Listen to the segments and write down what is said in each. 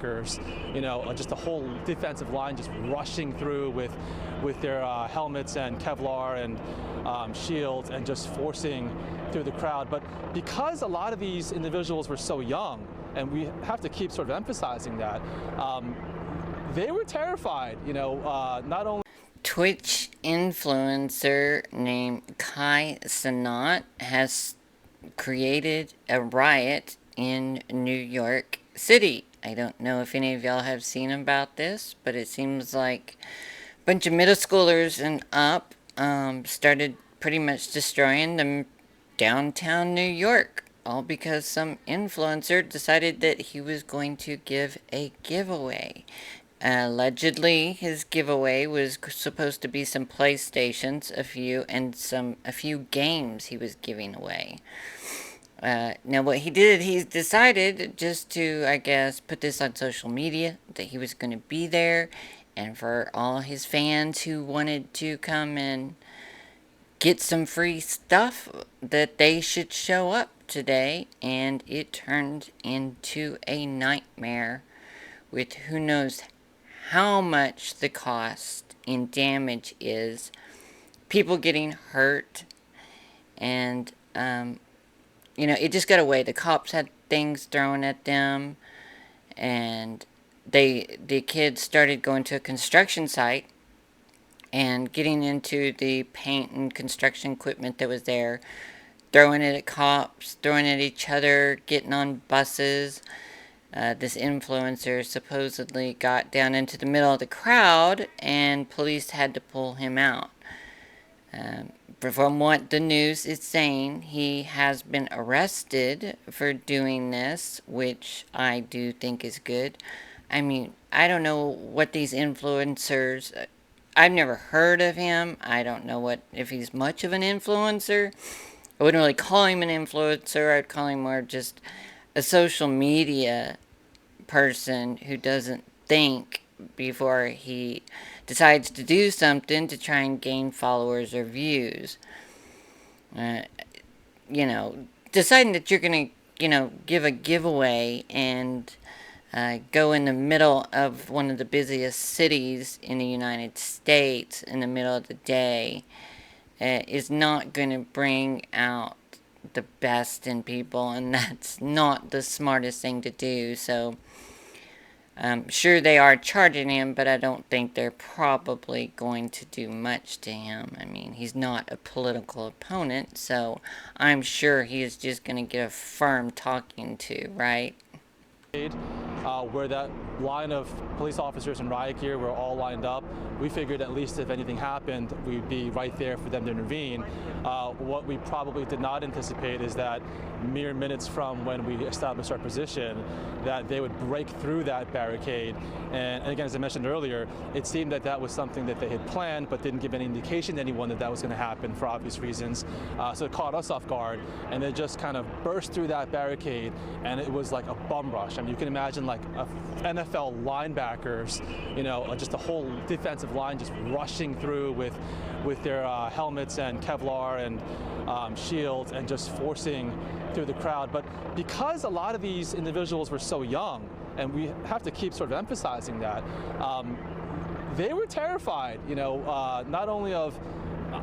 linebackers, just a whole defensive line just rushing through with their helmets and Kevlar and shields and just forcing through the crowd. But because a lot of these individuals were so young, and we have to keep sort of emphasizing that, they were terrified, not only. Twitch influencer named Cenat has created a riot in New York City. I don't know if any of y'all have seen about this, but it seems like a bunch of middle schoolers and up started pretty much destroying the downtown New York, all because some influencer decided that he was going to give a giveaway. Allegedly, his giveaway was supposed to be some PlayStations, a few games he was giving away. Now what he did, he decided just to, I guess, put this on social media, that he was going to be there, and for all his fans who wanted to come and get some free stuff, that they should show up today, and it turned into a nightmare with who knows how much the cost in damage is, people getting hurt, and it just got away. The cops had things thrown at them, and the kids started going to a construction site and getting into the paint and construction equipment that was there, throwing it at cops, throwing it at each other, getting on buses. This influencer supposedly got down into the middle of the crowd, and police had to pull him out. From what the news is saying, he has been arrested for doing this, which I do think is good. I mean, I don't know what these influencers... I've never heard of him. I don't know if he's much of an influencer. I wouldn't really call him an influencer. I'd call him more just a social media person who doesn't think before he decides to do something to try and gain followers or views. Deciding that you're going to, give a giveaway and go in the middle of one of the busiest cities in the United States in the middle of the day is not going to bring out the best in people, and that's not the smartest thing to do. So sure, they are charging him, but I don't think they're probably going to do much to him. I mean, he's not a political opponent, so I'm sure he is just going to get a firm talking to, right? Where that line of police officers in riot gear were all lined up. We figured at least if anything happened, we'd be right there for them to intervene. What we probably did not anticipate is that mere minutes from when we established our position, that they would break through that barricade. And again, as I mentioned earlier, it seemed that that was something that they had planned, but didn't give any indication to anyone that that was going to happen for obvious reasons. So it caught us off guard, and they just kind of burst through that barricade, and it was like a bum rush. I mean, you can imagine like NFL linebackers, just a whole defensive line just rushing through with their helmets and Kevlar and shields and just forcing through the crowd. But because a lot of these individuals were so young, and we have to keep sort of emphasizing that, they were terrified, not only of,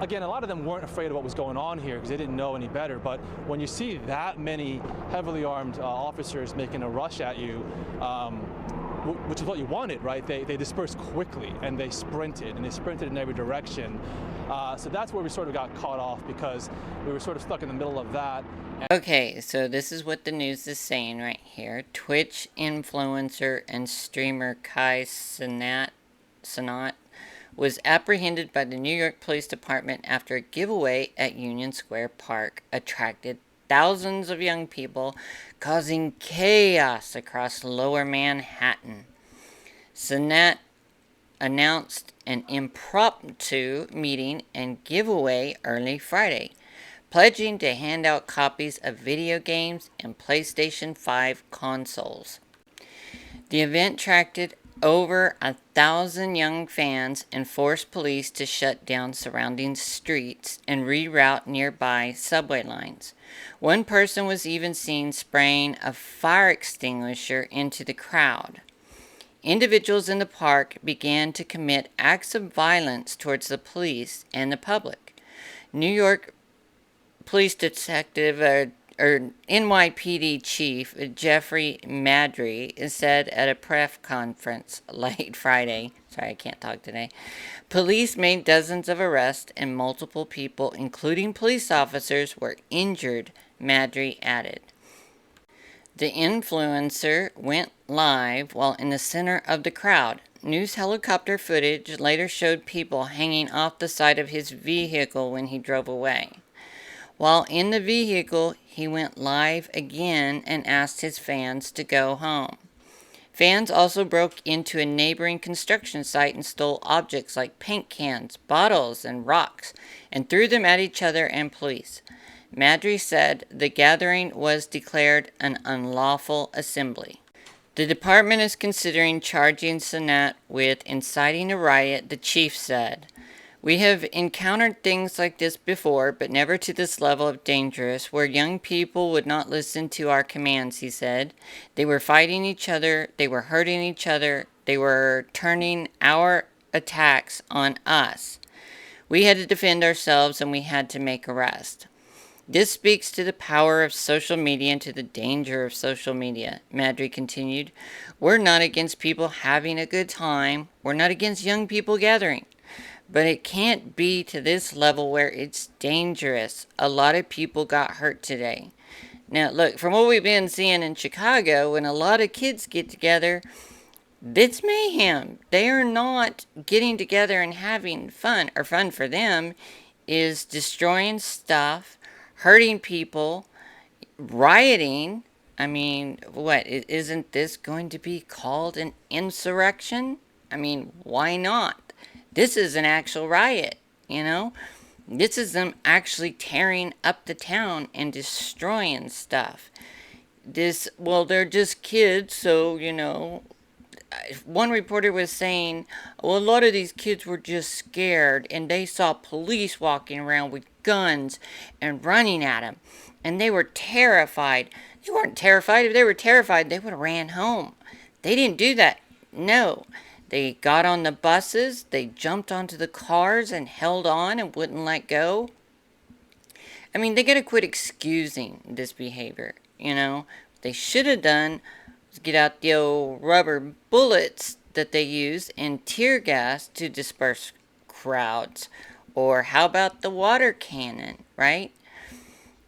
again, a lot of them weren't afraid of what was going on here because they didn't know any better, but when you see that many heavily armed officers making a rush at you, which is what you wanted, right? They dispersed quickly, and they sprinted in every direction. So that's where we sort of got caught off, because we were sort of stuck in the middle of that. Okay, so this is what the news is saying right here. Twitch influencer and streamer Cenat was apprehended by the New York Police Department after a giveaway at Union Square Park attracted thousands of young people, causing chaos across lower Manhattan. Cenat announced an impromptu meeting and giveaway early Friday, pledging to hand out copies of video games and PlayStation 5 consoles. The event attracted over 1,000 young fans and forced police to shut down surrounding streets and reroute nearby subway lines. One person was even seen spraying a fire extinguisher into the crowd. individuals in the park began to commit acts of violence towards the police and the public. New York Police Detective or NYPD Chief Jeffrey Madry said at a press conference late Friday, sorry, I can't talk today, police made dozens of arrests and multiple people, including police officers, were injured, Madry added. The influencer went live while in the center of the crowd. News helicopter footage later showed people hanging off the side of his vehicle when he drove away. While in the vehicle, he went live again and asked his fans to go home. Fans also broke into a neighboring construction site and stole objects like paint cans, bottles, and rocks, and threw them at each other and police. Madry said the gathering was declared an unlawful assembly. The department is considering charging Cenat with inciting a riot, the chief said. We have encountered things like this before, but never to this level of dangerous, where young people would not listen to our commands, he said. They were fighting each other, they were hurting each other, they were turning our attacks on us. We had to defend ourselves and we had to make arrests. This speaks to the power of social media and to the danger of social media, Madry continued. We're not against people having a good time. We're not against young people gathering. But it can't be to this level where it's dangerous. A lot of people got hurt today. Now, look, from what we've been seeing in Chicago, when a lot of kids get together, it's mayhem. They are not getting together and having fun, or fun for them is destroying stuff, hurting people, rioting. I mean, what, isn't this going to be called an insurrection? I mean, why not? This is an actual riot, you know? This is them actually tearing up the town and destroying stuff. Well, they're just kids, so, you know. One reporter was saying, well, a lot of these kids were just scared and they saw police walking around with guns and running at them. And they were terrified. They weren't terrified. If they were terrified, they would have ran home. They didn't do that. No. They got on the buses, they jumped onto the cars and held on and wouldn't let go. I mean, they gotta quit excusing this behavior, you know. What they should have done was get out the old rubber bullets that they use and tear gas to disperse crowds. Or how about the water cannon, right?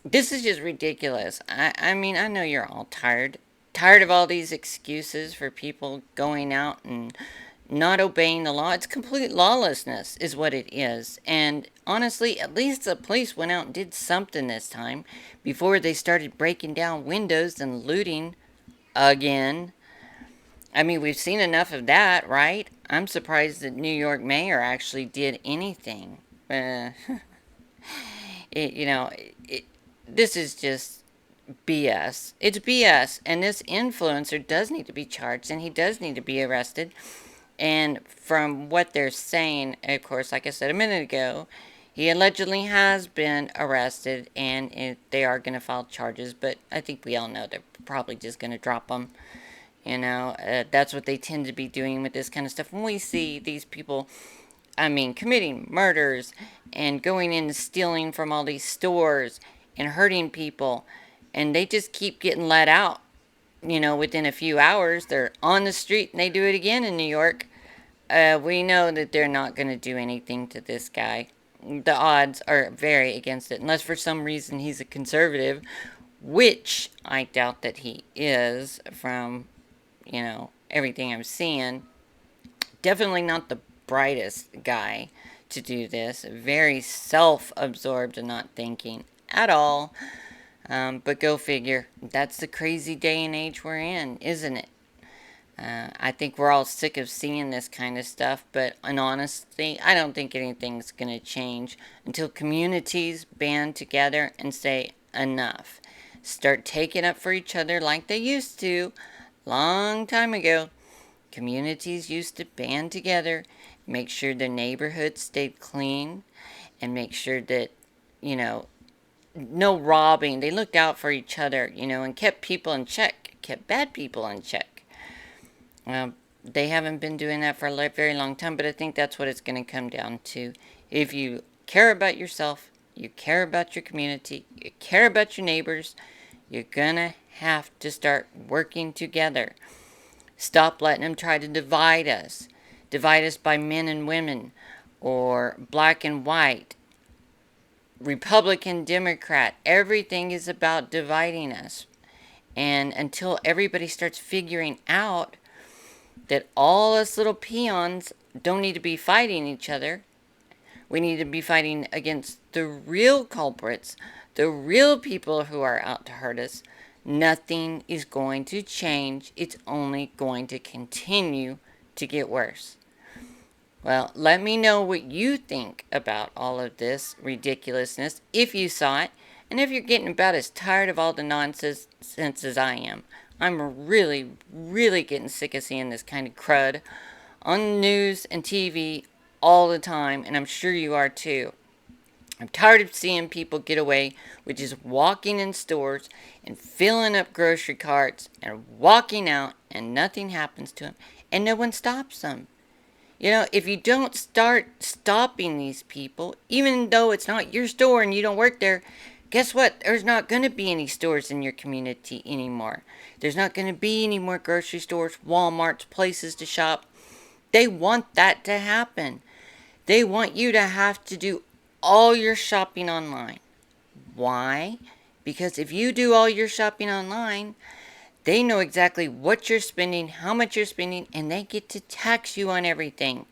This is just ridiculous. I mean, I know you're all tired. Tired of all these excuses for people going out and not obeying the law. It's complete lawlessness is what it is. And honestly, at least the police went out and did something this time before they started breaking down windows and looting again. I mean, we've seen enough of that, right? I'm surprised that New York mayor actually did anything. This is just BS. It's BS. And this influencer does need to be charged and he does need to be arrested. And from what they're saying, of course, like I said a minute ago, he allegedly has been arrested and they are going to file charges. But I think we all know they're probably just going to drop them. You know, that's what they tend to be doing with this kind of stuff. When we see these people, I mean, committing murders and going in and stealing from all these stores and hurting people, and they just keep getting let out. You know, within a few hours, they're on the street and they do it again in New York. We know that they're not going to do anything to this guy. The odds are very against it, unless for some reason he's a conservative, which I doubt that he is from, you know, everything I'm seeing. Definitely not the brightest guy to do this. Very self-absorbed and not thinking at all. But go figure. That's the crazy day and age we're in, isn't it? I think we're all sick of seeing this kind of stuff, but in honesty, I don't think anything's going to change until communities band together and say enough. Start taking up for each other like they used to long time ago. Communities used to band together, make sure their neighborhoods stayed clean, and make sure that, you know, no robbing. They looked out for each other, you know, and kept people in check, kept bad people in check. They haven't been doing that for a very long time, but I think that's what it's going to come down to. If you care about yourself, you care about your community, you care about your neighbors, you're going to have to start working together. Stop letting them try to divide us by men and women, or black and white, Republican, Democrat. Everything is about dividing us. And until everybody starts figuring out that all us little peons don't need to be fighting each other, we need to be fighting against the real culprits, the real people who are out to hurt us, nothing is going to change. It's only going to continue to get worse. Well, let me know what you think about all of this ridiculousness, if you saw it, and if you're getting about as tired of all the nonsense as I am. I'm really, really getting sick of seeing this kind of crud on the news and TV all the time, and I'm sure you are too. I'm tired of seeing people get away with just walking in stores and filling up grocery carts and walking out, and nothing happens to them, and no one stops them. You know, if you don't start stopping these people, even though it's not your store and you don't work there, guess what? There's not going to be any stores in your community anymore. There's not going to be any more grocery stores, Walmarts, places to shop. They want that to happen. They want you to have to do all your shopping online. Why? Because if you do all your shopping online, they know exactly what you're spending, how much you're spending, and they get to tax you on everything.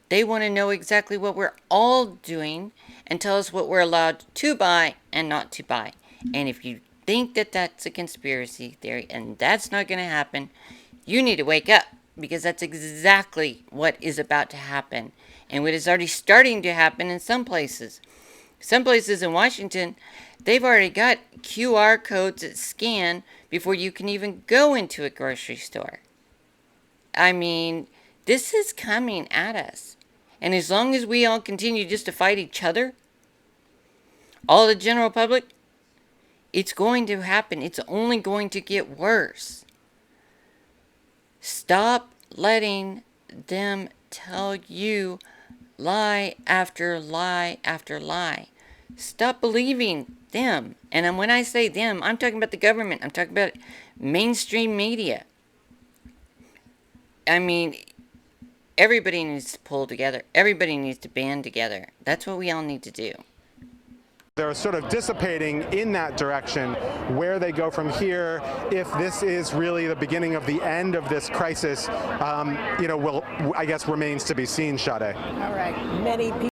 They want to know exactly what we're all doing and tell us what we're allowed to buy and not to buy. And if you think that that's a conspiracy theory and that's not going to happen, you need to wake up, because that's exactly what is about to happen. And what is already starting to happen in some places. Some places in Washington, they've already got QR codes that scan before you can even go into a grocery store. I mean, this is coming at us. And as long as we all continue just to fight each other, all the general public, it's going to happen. It's only going to get worse. Stop letting them tell you lie after lie after lie. Stop believing them. And when I say them, I'm talking about the government. I'm talking about mainstream media. I mean, everybody needs to pull together. Everybody needs to band together. That's what we all need to do. They're sort of dissipating in that direction. Where they go from here, if this is really the beginning of the end of this crisis, I guess remains to be seen, Sade. All right. Many people